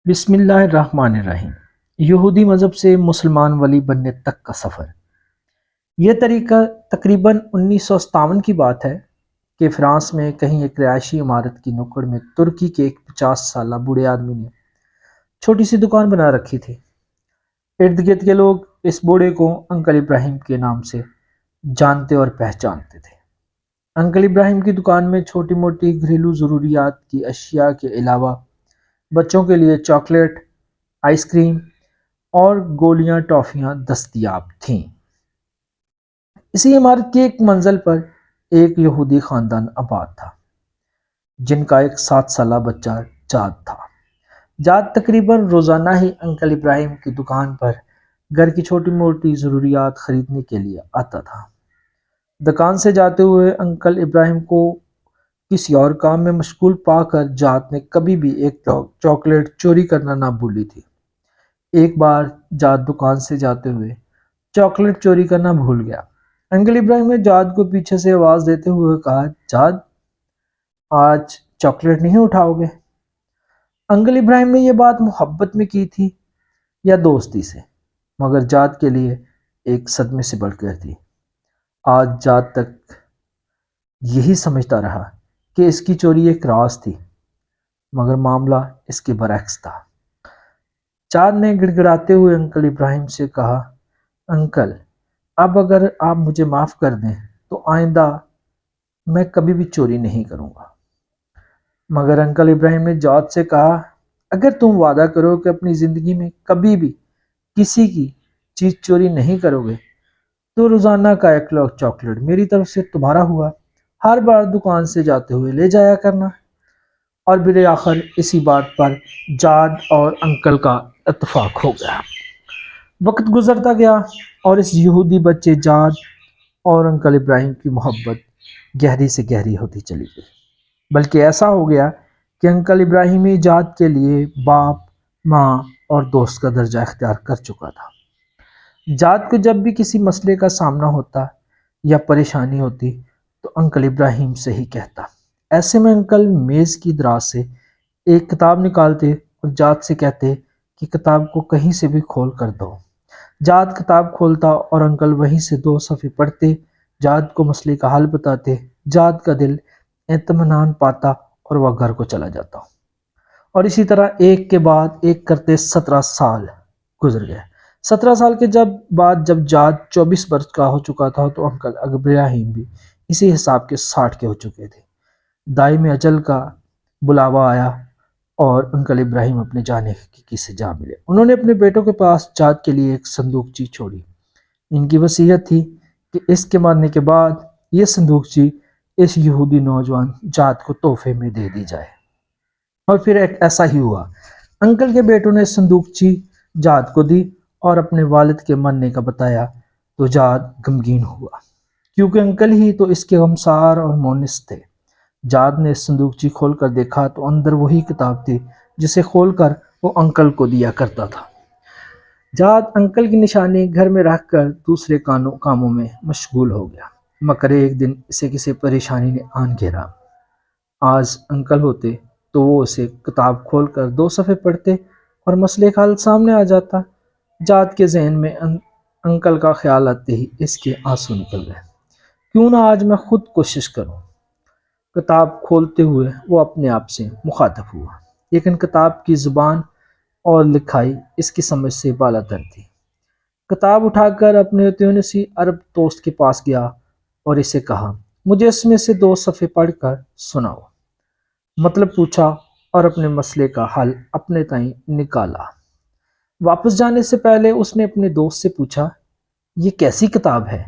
بسم اللہ الرحمن الرحیم۔ یہودی مذہب سے مسلمان ولی بننے تک کا سفر۔ یہ طریقہ تقریباً 1957 کی بات ہے کہ فرانس میں کہیں ایک رہائشی عمارت کی نکڑ میں ترکی کے ایک 50 سالہ بوڑھے آدمی نے چھوٹی سی دکان بنا رکھی تھی۔ ارد گرد کے لوگ اس بوڑھے کو انکل ابراہیم کے نام سے جانتے اور پہچانتے تھے۔ انکل ابراہیم کی دکان میں چھوٹی موٹی گھریلو ضروریات کی اشیاء کے علاوہ بچوں کے لیے چاکلیٹ، آئس کریم اور گولیاں ٹافیاں دستیاب تھیں۔ اسی عمارت کی ایک منزل پر ایک یہودی خاندان آباد تھا جن کا ایک 7 سالہ بچہ جاد تھا۔ جاد تقریباً روزانہ ہی انکل ابراہیم کی دکان پر گھر کی چھوٹی موٹی ضروریات خریدنے کے لیے آتا تھا۔ دکان سے جاتے ہوئے انکل ابراہیم کو کسی اور کام میں مشغول پا کر جاد نے کبھی بھی ایک چاکلیٹ چوری کرنا نہ بھولی تھی۔ ایک بار جاد دکان سے جاتے ہوئے چاکلیٹ چوری کرنا بھول گیا۔ انکل ابراہیم نے جاد کو پیچھے سے آواز دیتے ہوئے کہا، جاد، آج چاکلیٹ نہیں اٹھاؤ گے؟ انکل ابراہیم نے یہ بات محبت میں کی تھی یا دوستی سے، مگر جاد کے لیے ایک صدمے سے بڑھ کر تھی۔ آج جاد تک یہی سمجھتا رہا کہ اس کی چوری ایک راز تھی، مگر معاملہ اس کے برعکس تھا۔ جاد نے گڑ گڑاتے ہوئے انکل ابراہیم سے کہا، انکل، اب اگر آپ مجھے معاف کر دیں تو آئندہ میں کبھی بھی چوری نہیں کروں گا۔ مگر انکل ابراہیم نے جاد سے کہا، اگر تم وعدہ کرو کہ اپنی زندگی میں کبھی بھی کسی کی چیز چوری نہیں کرو گے تو روزانہ کا 1 کلو چاکلیٹ میری طرف سے تمہارا ہوا، ہر بار دکان سے جاتے ہوئے لے جایا کرنا۔ اور بالآخر اسی بات پر جاد اور انکل کا اتفاق ہو گیا۔ وقت گزرتا گیا اور اس یہودی بچے جاد اور انکل ابراہیم کی محبت گہری سے گہری ہوتی چلی گئی، بلکہ ایسا ہو گیا کہ انکل ابراہیم ہی جاد کے لیے باپ، ماں اور دوست کا درجہ اختیار کر چکا تھا۔ جاد کو جب بھی کسی مسئلے کا سامنا ہوتا یا پریشانی ہوتی تو انکل ابراہیم سے ہی کہتا۔ ایسے میں انکل میز کی دراز سے ایک کتاب نکالتے اور جاد سے کہتے کہ کتاب کو کہیں سے بھی کھول کر دو۔ جاد کتاب کھولتا اور انکل وہیں سے 2 صفحے پڑھتے، جاد کو مسئلے کا حل بتاتے، جاد کا دل اطمینان پاتا اور وہ گھر کو چلا جاتا۔ اور اسی طرح ایک کے بعد ایک کرتے 17 سال گزر گئے۔ 17 سال کے بعد جب جاد 24 برس کا ہو چکا تھا تو انکل ابراہیم بھی اسی حساب کے 60 کے ہو چکے تھے۔ دائم اجل کا بلاوا آیا اور انکل ابراہیم اپنے جانے کی سے جا ملے۔ انہوں نے اپنے بیٹوں کے پاس جاد کے لیے ایک صندوقچی چھوڑی۔ ان کی وصیت تھی کہ اس کے مرنے کے بعد یہ صندوقچی اس یہودی نوجوان جاد کو تحفے میں دے دی جائے۔ اور پھر ایسا ہی ہوا۔ انکل کے بیٹوں نے صندوقچی جاد کو دی اور اپنے والد کے مرنے کا بتایا تو جاد غمگین ہوا، کیونکہ انکل ہی تو اس کے غمسار اور مونس تھے۔ جاد نے صندوقچی کھول کر دیکھا تو اندر وہی کتاب تھی جسے کھول کر وہ انکل کو دیا کرتا تھا۔ جاد انکل کی نشانی گھر میں رکھ کر دوسرے کاموں میں مشغول ہو گیا، مگر ایک دن اسے کسی پریشانی نے آن گھیرا۔ آج انکل ہوتے تو وہ اسے کتاب کھول کر 2 صفحے پڑھتے اور مسئلے کا حل سامنے آ جاتا۔ جاد کے ذہن میں انکل کا خیال آتے ہی اس کے آنسو نکل گئے۔ کیوں نہ آج میں خود کوشش کروں؟ کتاب کھولتے ہوئے وہ اپنے آپ سے مخاطب ہوا، لیکن کتاب کی زبان اور لکھائی اس کی سمجھ سے بالاتر تھی۔ کتاب اٹھا کر اپنے تیونسی عرب دوست کے پاس گیا اور اسے کہا، مجھے اس میں سے 2 صفحے پڑھ کر سناؤ۔ مطلب پوچھا اور اپنے مسئلے کا حل اپنے تئیں نکالا۔ واپس جانے سے پہلے اس نے اپنے دوست سے پوچھا، یہ کیسی کتاب ہے؟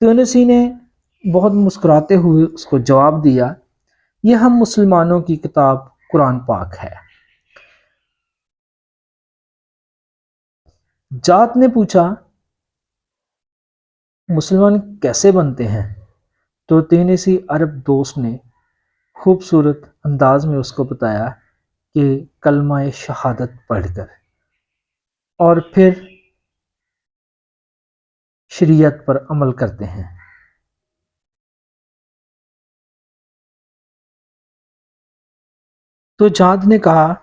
تیونسی نے بہت مسکراتے ہوئے اس کو جواب دیا، یہ ہم مسلمانوں کی کتاب قرآن پاک ہے۔ جاد نے پوچھا، مسلمان کیسے بنتے ہیں؟ تو تیونسی عرب دوست نے خوبصورت انداز میں اس کو بتایا کہ کلمہ شہادت پڑھ کر اور پھر شریعت پر عمل کرتے ہیں۔ تو جاد نے کہا،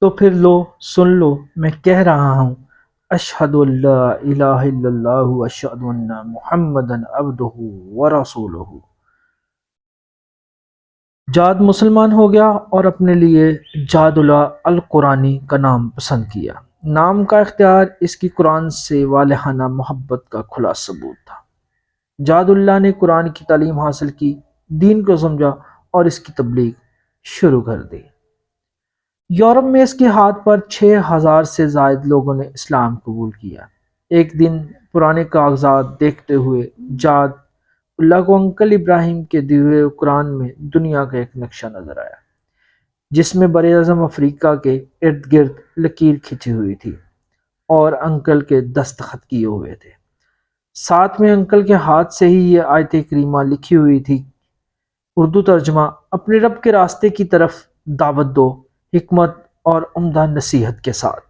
تو پھر لو سن لو، میں کہہ رہا ہوں، اشہد اللہ الہ الا اللہ اشہد ان محمدن عبدہ ورسولہ۔ جاد مسلمان ہو گیا اور اپنے لیے جاد اللہ القرانی کا نام پسند کیا۔ نام کا اختیار اس کی قرآن سے والہانہ محبت کا کھلا ثبوت تھا۔ جاد اللہ نے قرآن کی تعلیم حاصل کی، دین کو سمجھا اور اس کی تبلیغ شروع کر دی۔ یورپ میں اس کے ہاتھ پر 6,000 سے زائد لوگوں نے اسلام قبول کیا۔ ایک دن پرانے کاغذات دیکھتے ہوئے جاد اللہ کو انکل ابراہیم کے دیے ہوئے قرآن میں دنیا کا ایک نقشہ نظر آیا، جس میں بر اعظم افریقہ کے ارد گرد لکیر کھینچی ہوئی تھی اور انکل کے دستخط کیے ہوئے تھے۔ ساتھ میں انکل کے ہاتھ سے ہی یہ آیت کریمہ لکھی ہوئی تھی، اردو ترجمہ: اپنے رب کے راستے کی طرف دعوت دو، حکمت اور عمدہ نصیحت کے ساتھ۔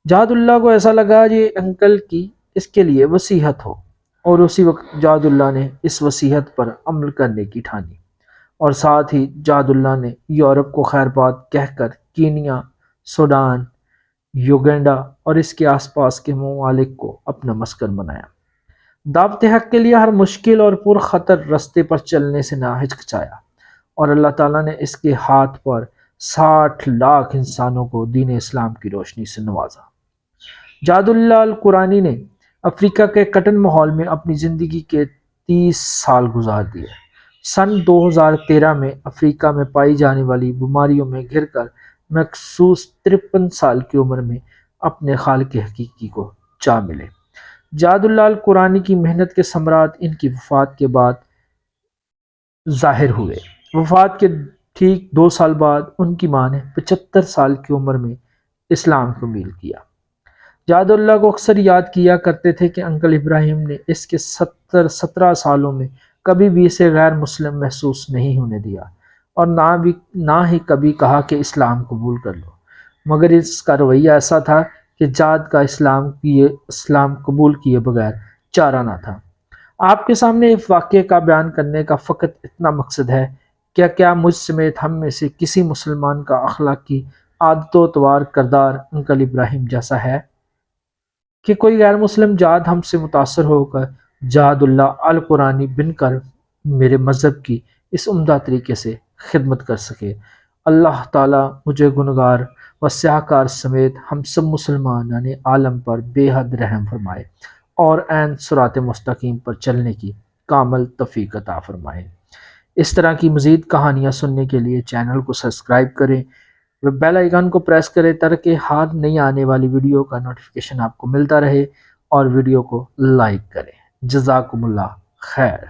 جاد اللہ کو ایسا لگا یہ انکل کی اس کے لیے وصیت ہو، اور اسی وقت جاد اللہ نے اس وصیت پر عمل کرنے کی ٹھانی، اور ساتھ ہی جاد اللہ نے یورپ کو خیر باد کہہ کر کینیا، سوڈان، یوگینڈا اور اس کے آس پاس کے ممالک کو اپنا مسکن بنایا۔ دعوت حق کے لیے ہر مشکل اور پرخطر رستے پر چلنے سے نہ ہچکچایا، اور اللہ تعالیٰ نے اس کے ہاتھ پر 60 لاکھ انسانوں کو دین اسلام کی روشنی سے نوازا۔ جاد اللہ القرانی نے افریقہ کے کٹن ماحول میں اپنی زندگی کے 30 سال گزار دیے۔ سن 2013 میں افریقہ میں پائی جانے والی بیماریوں میں گھر کر مخصوص 53 سال کی عمر میں اپنے خالق حقیقی کو جا ملے۔ جاد اللہ القرانی کی محنت کے ثمرات ان کی وفات کے بعد ظاہر ہوئے۔ وفات کے ٹھیک 2 سال بعد ان کی ماں نے 75 سال کی عمر میں اسلام قبول کیا۔ جاد اللہ کو اکثر یاد کیا کرتے تھے کہ انکل ابراہیم نے اس کے 17 سالوں میں کبھی بھی اسے غیر مسلم محسوس نہیں ہونے دیا، اور نہ ہی کبھی کہا کہ اسلام قبول کر لو، مگر اس کا رویہ ایسا تھا کہ جاد کا اسلام قبول کیے بغیر چارہ نہ تھا۔ آپ کے سامنے اس واقعے کا بیان کرنے کا فقط اتنا مقصد ہے کہ کیا مجھ سمیت ہم میں سے کسی مسلمان کا اخلاقی عادت و اطوار کردار انکل ابراہیم جیسا ہے کہ کوئی غیر مسلم جاد ہم سے متاثر ہو کر جاد اللہ القرانی بن کر میرے مذہب کی اس عمدہ طریقے سے خدمت کر سکے۔ اللہ تعالیٰ مجھے گنہگار و سیاہکار سمیت ہم سب مسلمانان عالم پر بے حد رحم فرمائے اور عین صراط مستقیم پر چلنے کی کامل توفیق عطا فرمائے۔ اس طرح کی مزید کہانیاں سننے کے لیے چینل کو سبسکرائب کریں، بیل آئیکن کو پریس کریں تاکہ ہر نئی آنے والی ویڈیو کا نوٹیفیکیشن آپ کو ملتا رہے، اور ویڈیو کو لائک کریں۔ جزاکم اللہ خیر۔